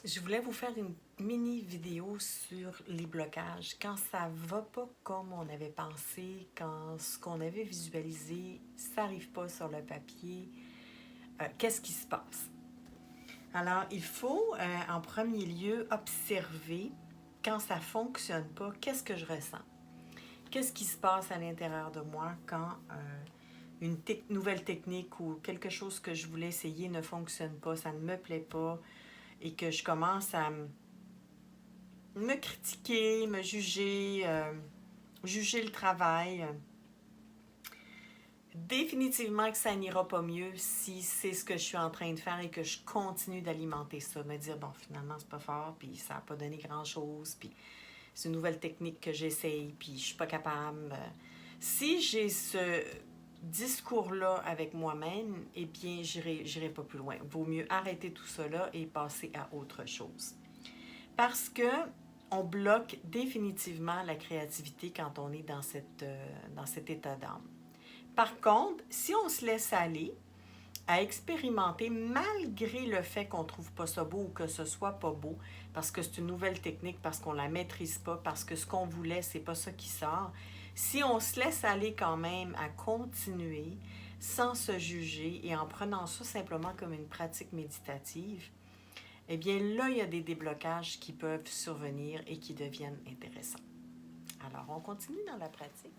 Je voulais vous faire une mini vidéo sur les blocages. Quand ça ne va pas comme on avait pensé, quand ce qu'on avait visualisé, ça n'arrive pas sur le papier, qu'est-ce qui se passe? Alors, il faut en premier lieu observer quand ça ne fonctionne pas, qu'est-ce que je ressens? Qu'est-ce qui se passe à l'intérieur de moi quand une nouvelle technique ou quelque chose que je voulais essayer ne fonctionne pas, ça ne me plaît pas et que je commence à me critiquer, me juger, juger le travail. Définitivement que ça n'ira pas mieux si c'est ce que je suis en train de faire et que je continue d'alimenter ça. Me dire, bon, finalement, c'est pas fort, puis ça n'a pas donné grand-chose, puis c'est une nouvelle technique que j'essaye, puis je suis pas capable. Si j'ai ce discours-là avec moi-même, eh bien, j'irai pas plus loin. Vaut mieux arrêter tout ça là et passer à autre chose. Parce que on bloque définitivement la créativité quand on est dans cet état d'âme. Par contre, si on se laisse aller à expérimenter malgré le fait qu'on ne trouve pas ça beau ou que ce soit pas beau, parce que c'est une nouvelle technique, parce qu'on ne la maîtrise pas, parce que ce qu'on voulait, c'est pas ça qui sort, si on se laisse aller quand même à continuer sans se juger et en prenant ça simplement comme une pratique méditative, eh bien là, il y a des déblocages qui peuvent survenir et qui deviennent intéressants. Alors, on continue dans la pratique.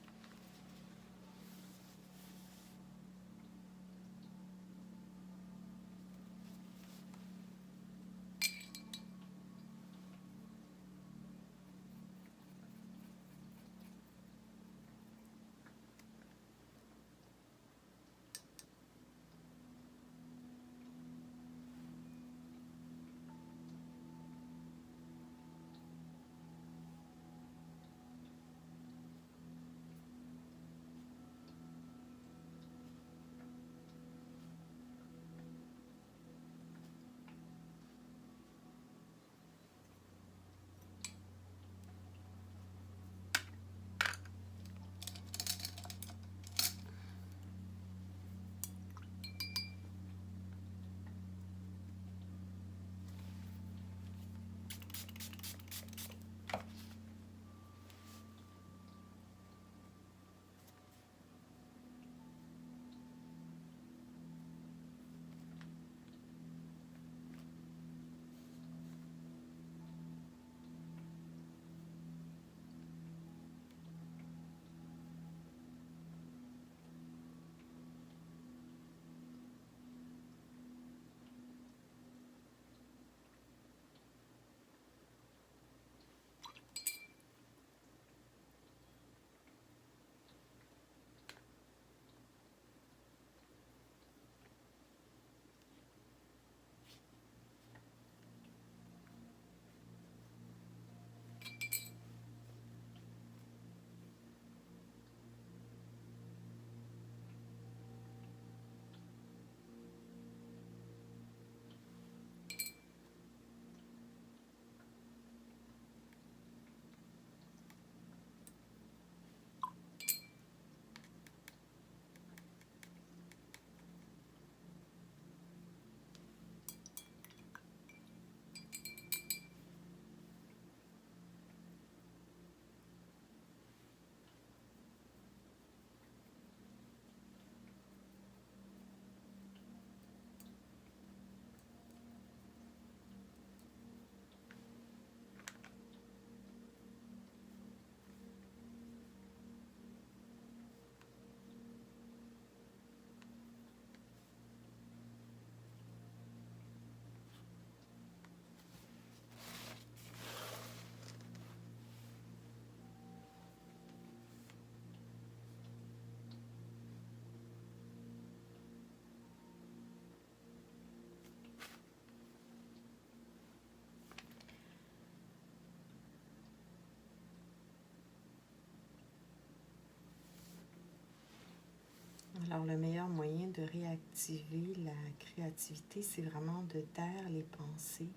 Alors, le meilleur moyen de réactiver la créativité, c'est vraiment de taire les pensées,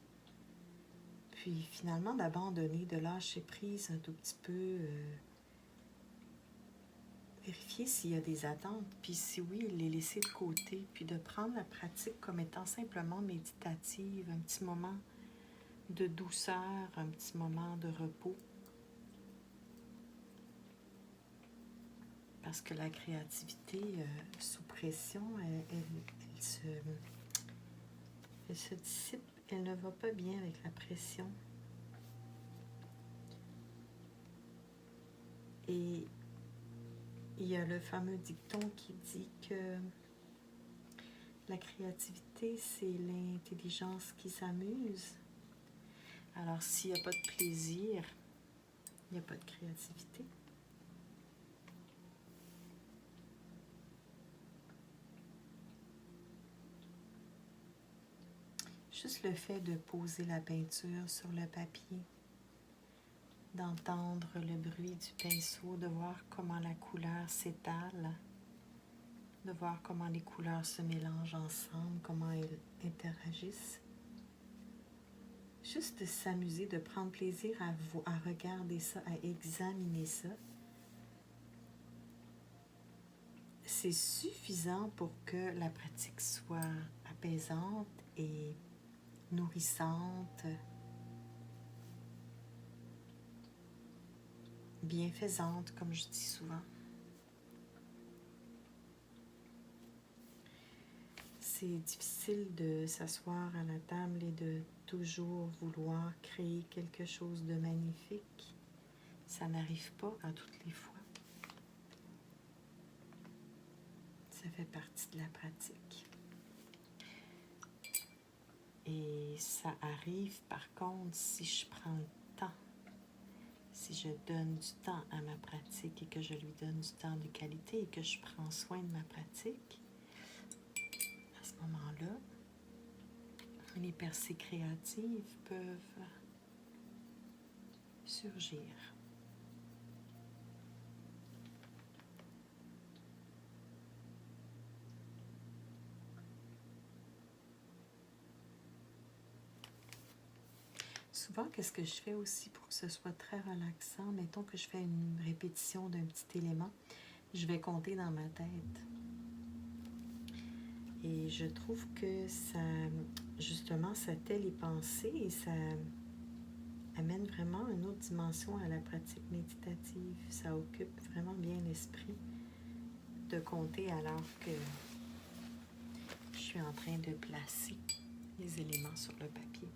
puis finalement d'abandonner, de lâcher prise un tout petit peu, vérifier s'il y a des attentes, puis si oui, les laisser de côté, puis de prendre la pratique comme étant simplement méditative, un petit moment de douceur, un petit moment de repos. Parce que la créativité sous pression, elle se dissipe, elle ne va pas bien avec la pression. Et il y a le fameux dicton qui dit que la créativité, c'est l'intelligence qui s'amuse. Alors, s'il n'y a pas de plaisir, il n'y a pas de créativité. Juste le fait de poser la peinture sur le papier, d'entendre le bruit du pinceau, de voir comment la couleur s'étale, de voir comment les couleurs se mélangent ensemble, comment elles interagissent. Juste de s'amuser, de prendre plaisir à regarder ça, à examiner ça. C'est suffisant pour que la pratique soit apaisante et nourrissante, bienfaisante, comme je dis souvent. C'est difficile de s'asseoir à la table et de toujours vouloir créer quelque chose de magnifique. Ça n'arrive pas à toutes les fois. Ça fait partie de la pratique. Et ça arrive par contre si je prends le temps, si je donne du temps à ma pratique et que je lui donne du temps de qualité et que je prends soin de ma pratique. À ce moment-là, les percées créatives peuvent surgir. Souvent, qu'est-ce que je fais aussi pour que ce soit très relaxant? Mettons que je fais une répétition d'un petit élément, je vais compter dans ma tête. Et je trouve que ça, justement, ça tait les pensées et ça amène vraiment une autre dimension à la pratique méditative. Ça occupe vraiment bien l'esprit de compter alors que je suis en train de placer les éléments sur le papier.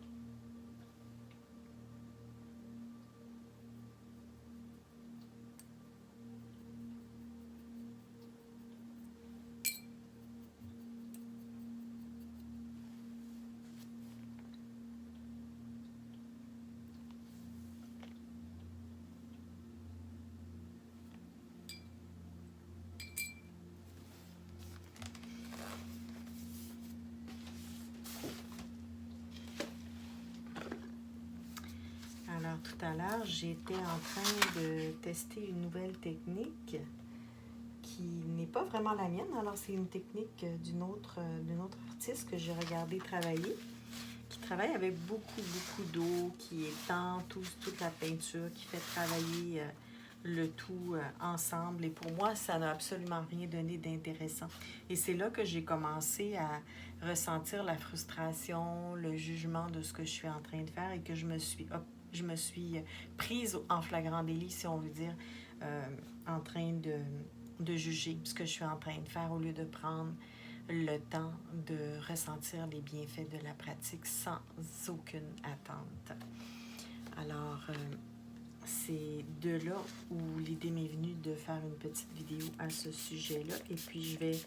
Alors, tout à l'heure, j'étais en train de tester une nouvelle technique qui n'est pas vraiment la mienne. Alors, c'est une technique d'une autre artiste que j'ai regardé travailler, qui travaille avec beaucoup d'eau, qui étend toute la peinture, qui fait travailler le tout ensemble. Et pour moi, ça n'a absolument rien donné d'intéressant. Et c'est là que j'ai commencé à ressentir la frustration, le jugement de ce que je suis en train de faire et que je me suis prise en flagrant délit, si on veut dire, en train de juger ce que je suis en train de faire au lieu de prendre le temps de ressentir les bienfaits de la pratique sans aucune attente. Alors, c'est de là où l'idée m'est venue de faire une petite vidéo à ce sujet-là. Et puis, je vais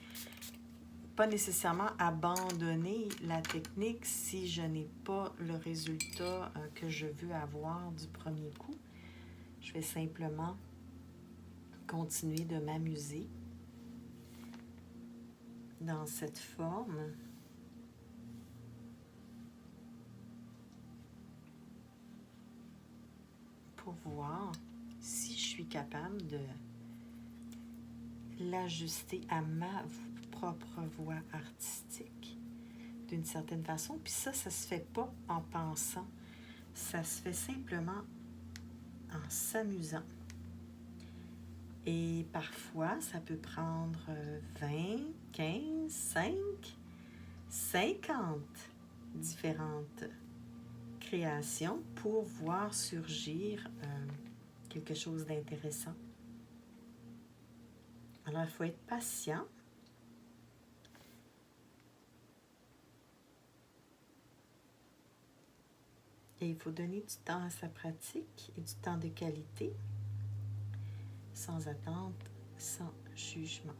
pas nécessairement abandonner la technique si je n'ai pas le résultat que je veux avoir du premier coup. Je vais simplement continuer de m'amuser dans cette forme. Pour voir si je suis capable de l'ajuster à ma propre voix artistique d'une certaine façon. Puis ça se fait pas en pensant. Ça se fait simplement en s'amusant. Et parfois, ça peut prendre 20, 15, 5, 50 différentes création pour voir surgir quelque chose d'intéressant. Alors, il faut être patient. Et il faut donner du temps à sa pratique et du temps de qualité, sans attente, sans jugement.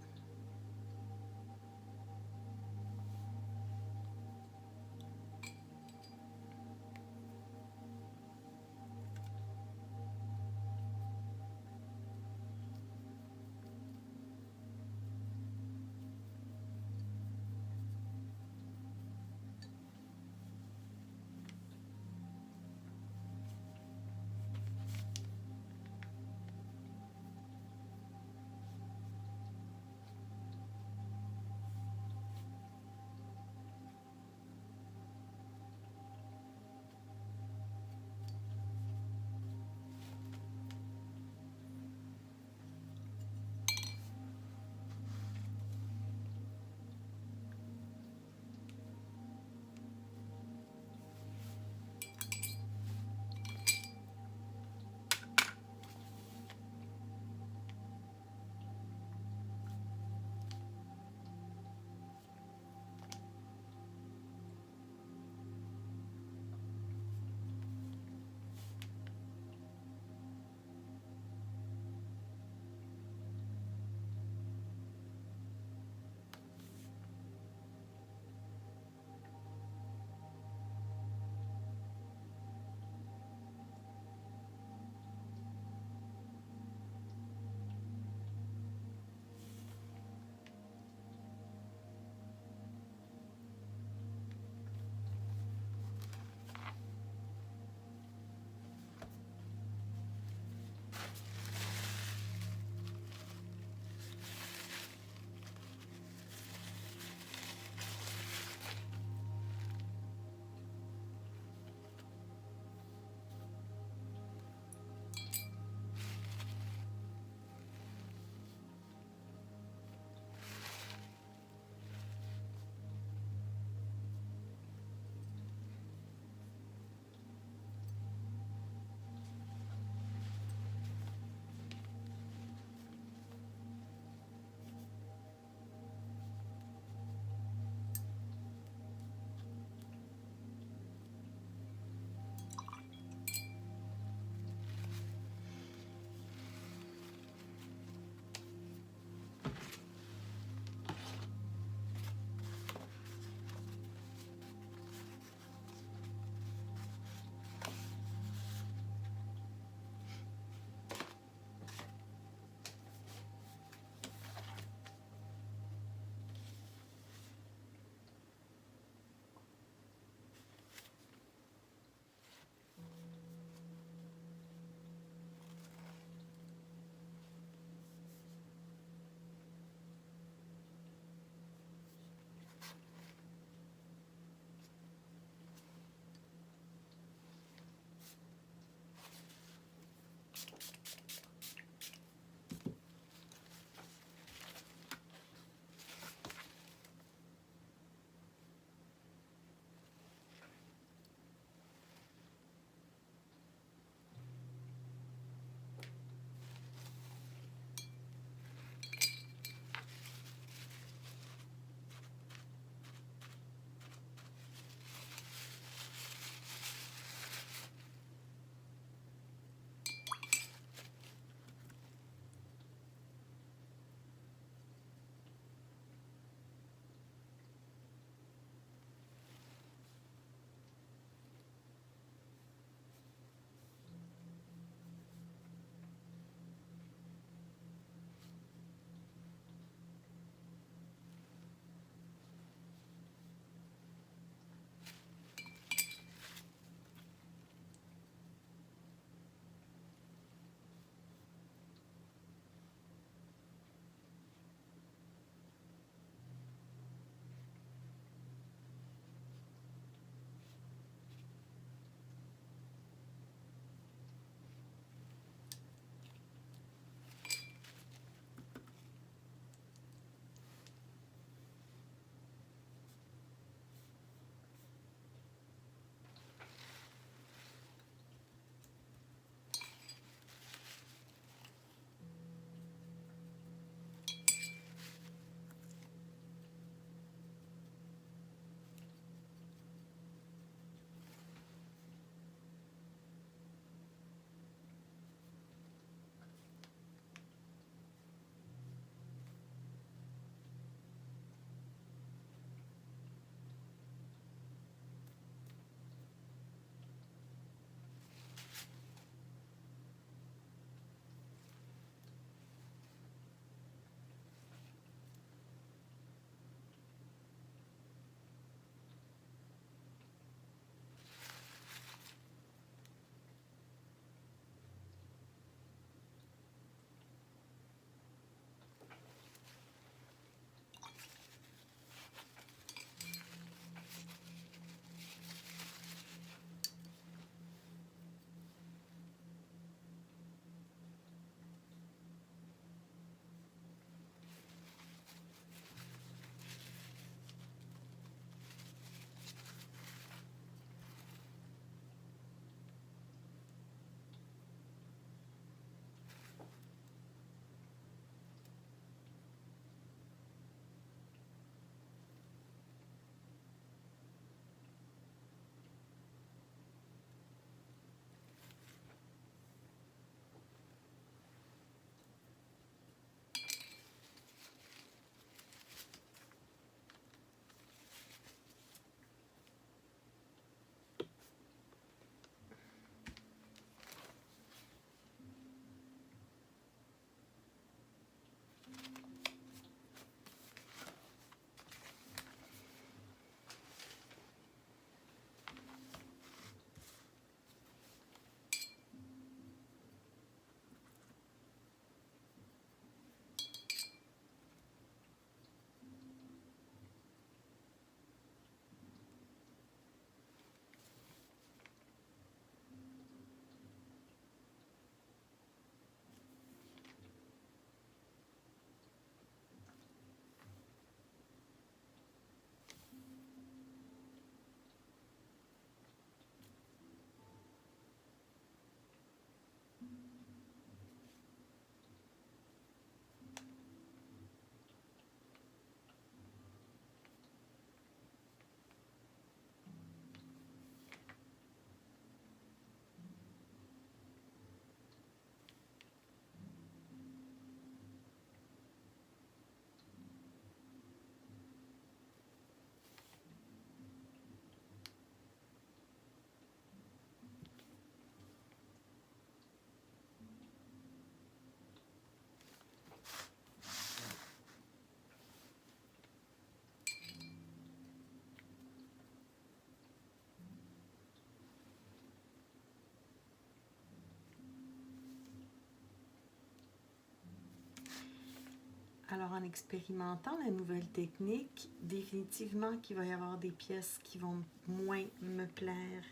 en expérimentant la nouvelle technique, définitivement qu'il va y avoir des pièces qui vont moins me plaire.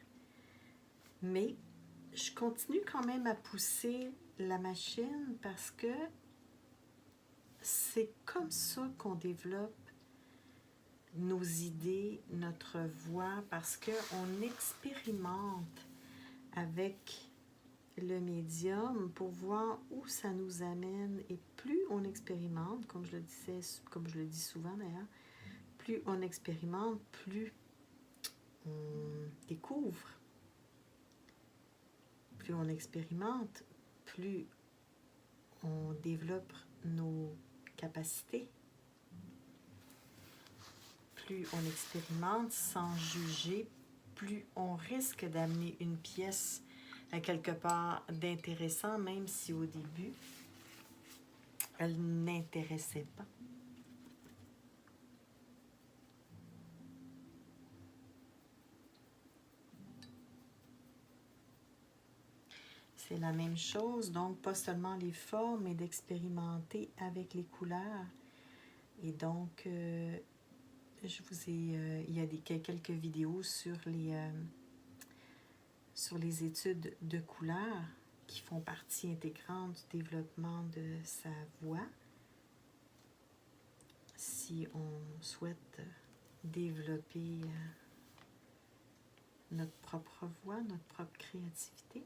Mais je continue quand même à pousser la machine parce que c'est comme ça qu'on développe nos idées, notre voix, parce qu'on expérimente avec le médium pour voir où ça nous amène. Et plus on expérimente, comme je le disais, comme je le dis souvent d'ailleurs, plus on expérimente, plus on découvre. Plus on expérimente, plus on développe nos capacités. Plus on expérimente sans juger, plus on risque d'amener une pièce à quelque part d'intéressant, même si au début, elle n'intéressait pas. C'est la même chose, donc pas seulement les formes, mais d'expérimenter avec les couleurs. Et donc, je vous ai, il y a quelques vidéos sur les études de couleurs qui font partie intégrante du développement de sa voix. Si on souhaite développer notre propre voix, notre propre créativité.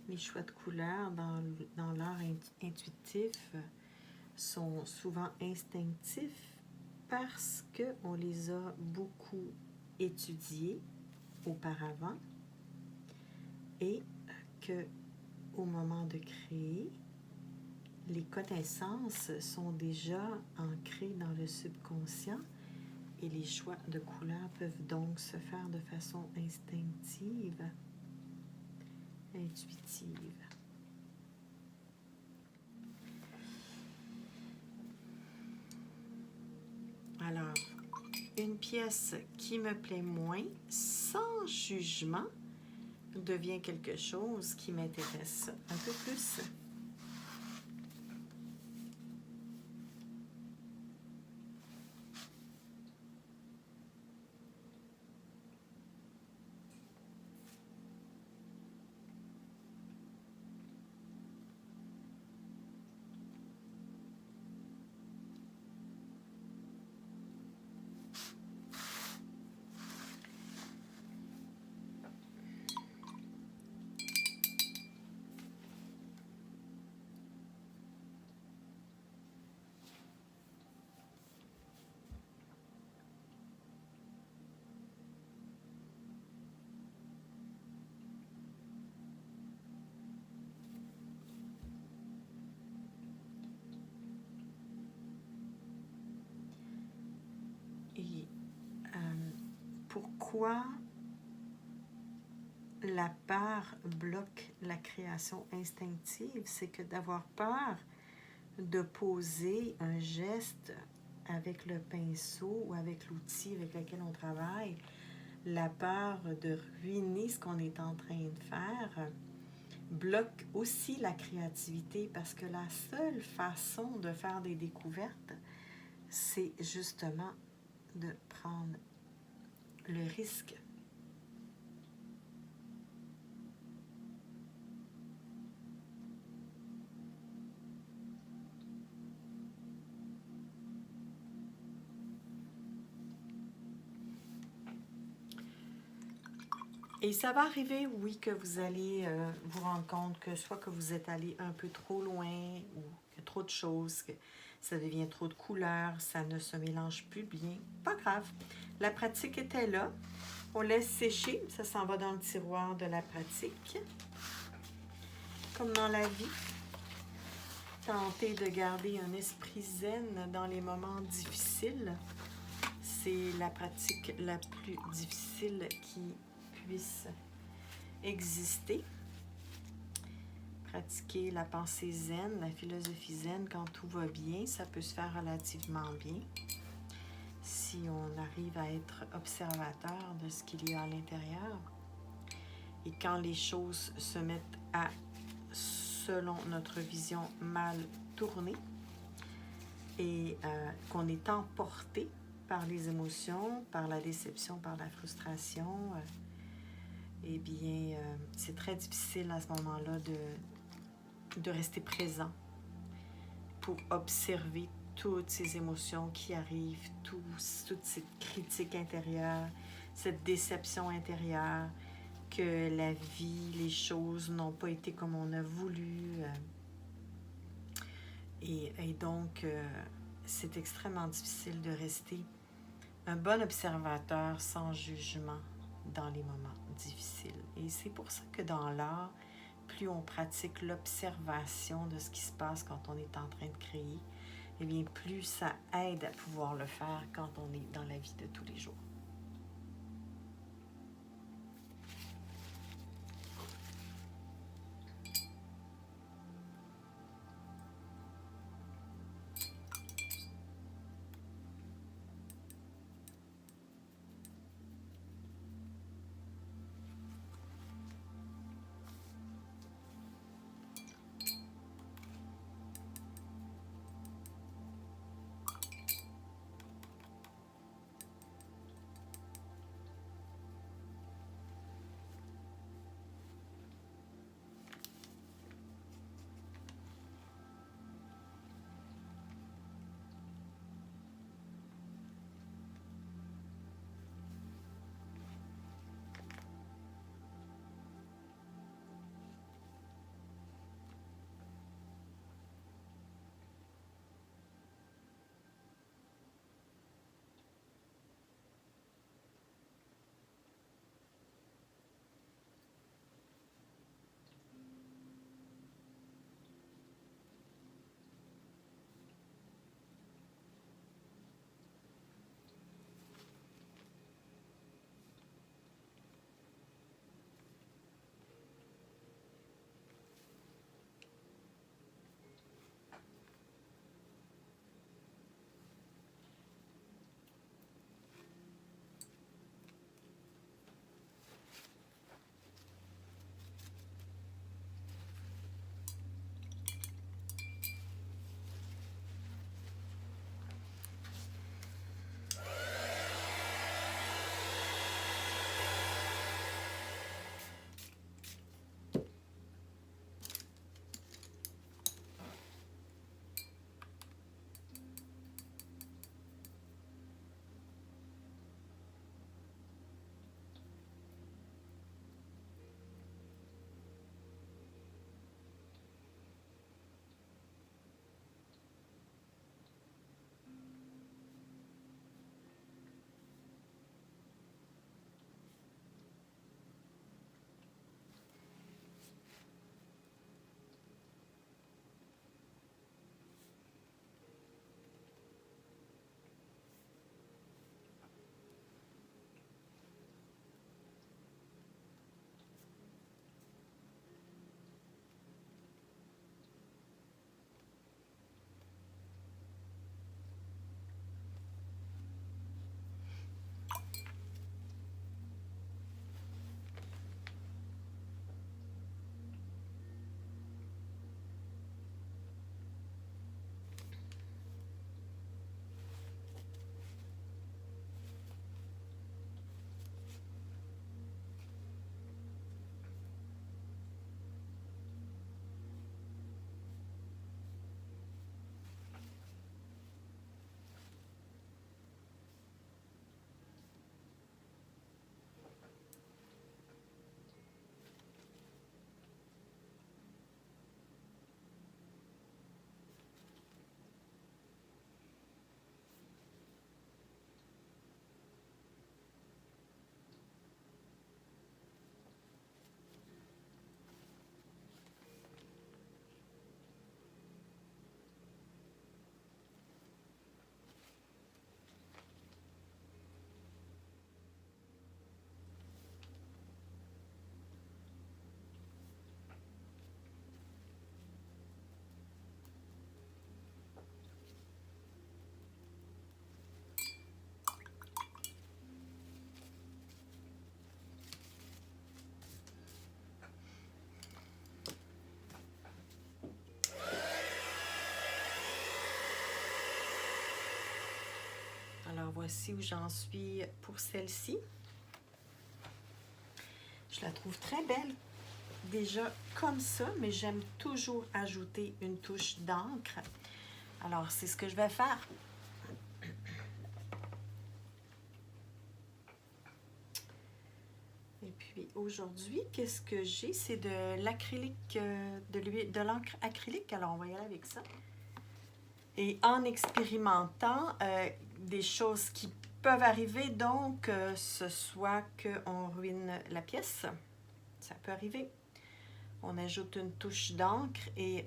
Les choix de couleurs dans l'art intuitif sont souvent instinctifs parce qu'on les a beaucoup étudiés auparavant et que au moment de créer, les connaissances sont déjà ancrées dans le subconscient et les choix de couleurs peuvent donc se faire de façon instinctive, intuitive. Alors, une pièce qui me plaît moins, sans jugement, devient quelque chose qui m'intéresse un peu plus. Et pourquoi la peur bloque la création instinctive? C'est que d'avoir peur de poser un geste avec le pinceau ou avec l'outil avec lequel on travaille, la peur de ruiner ce qu'on est en train de faire bloque aussi la créativité parce que la seule façon de faire des découvertes, c'est justement de prendre le risque. Et ça va arriver, oui, que vous allez vous rendre compte que soit que vous êtes allé un peu trop loin ou qu'il y a trop de choses, que ça devient trop de couleurs, ça ne se mélange plus bien. Pas grave. La pratique était là. On laisse sécher. Ça s'en va dans le tiroir de la pratique. Comme dans la vie. Tentez de garder un esprit zen dans les moments difficiles. C'est la pratique la plus difficile qui puisse exister. Pratiquer la pensée zen, la philosophie zen, quand tout va bien, ça peut se faire relativement bien. Si on arrive à être observateur de ce qu'il y a à l'intérieur. Et quand les choses se mettent à, selon notre vision, mal tourner et qu'on est emporté par les émotions, par la déception, par la frustration, eh bien, c'est très difficile à ce moment-là de rester présent pour observer toutes ces émotions qui arrivent, toute cette critique intérieure, cette déception intérieure, que la vie, les choses n'ont pas été comme on a voulu. Et donc, c'est extrêmement difficile de rester un bon observateur sans jugement dans les moments difficiles. Et c'est pour ça que dans l'art, plus on pratique l'observation de ce qui se passe quand on est en train de créer, eh bien, plus ça aide à pouvoir le faire quand on est dans la vie de tous les jours. voici où j'en suis pour celle-ci. Je la trouve très belle déjà comme ça, mais j'aime toujours ajouter une touche d'encre. Alors, c'est ce que je vais faire. Et puis aujourd'hui, qu'est-ce que j'ai? C'est de l'acrylique, de l'encre acrylique. Alors, on va y aller avec ça. Et en expérimentant, des choses qui peuvent arriver, donc, ce soit qu'on ruine la pièce. Ça peut arriver. On ajoute une touche d'encre et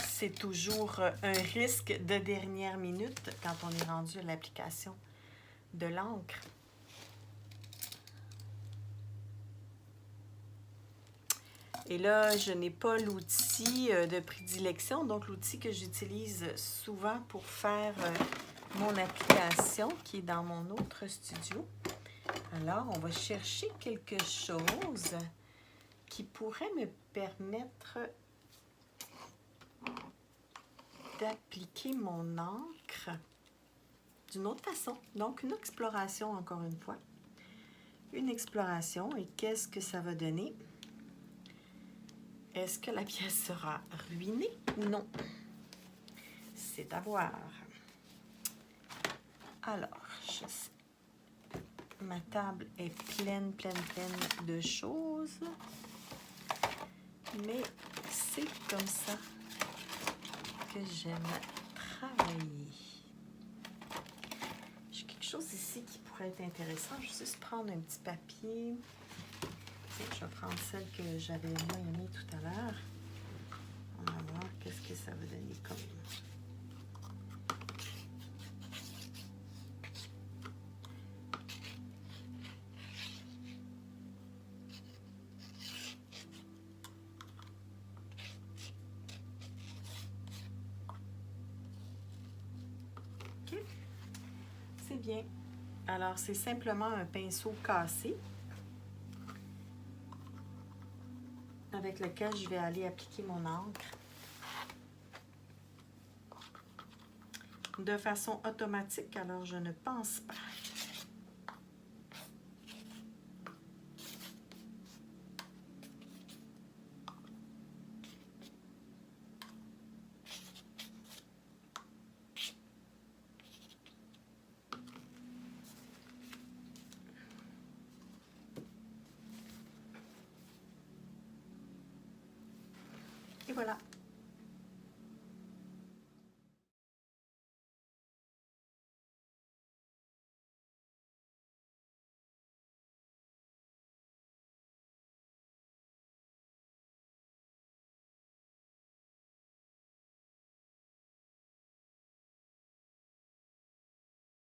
c'est toujours un risque de dernière minute quand on est rendu à l'application de l'encre. Et là, je n'ai pas l'outil de prédilection, donc l'outil que j'utilise souvent pour faire mon application qui est dans mon autre studio. Alors, on va chercher quelque chose qui pourrait me permettre d'appliquer mon encre d'une autre façon. Donc, une exploration encore une fois. Une exploration et qu'est-ce que ça va donner? Est-ce que la pièce sera ruinée ou non? C'est à voir. Alors, ma table est pleine de choses. Mais c'est comme ça que j'aime travailler. J'ai quelque chose ici qui pourrait être intéressant. Je vais juste prendre un petit papier. Je vais prendre celle que j'avais moins aimée tout à l'heure. On va voir qu'est-ce que ça va donner comme. OK. C'est bien. Alors, c'est simplement un pinceau cassé avec lequel je vais aller appliquer mon encre de façon automatique, alors je ne pense pas. Et voilà.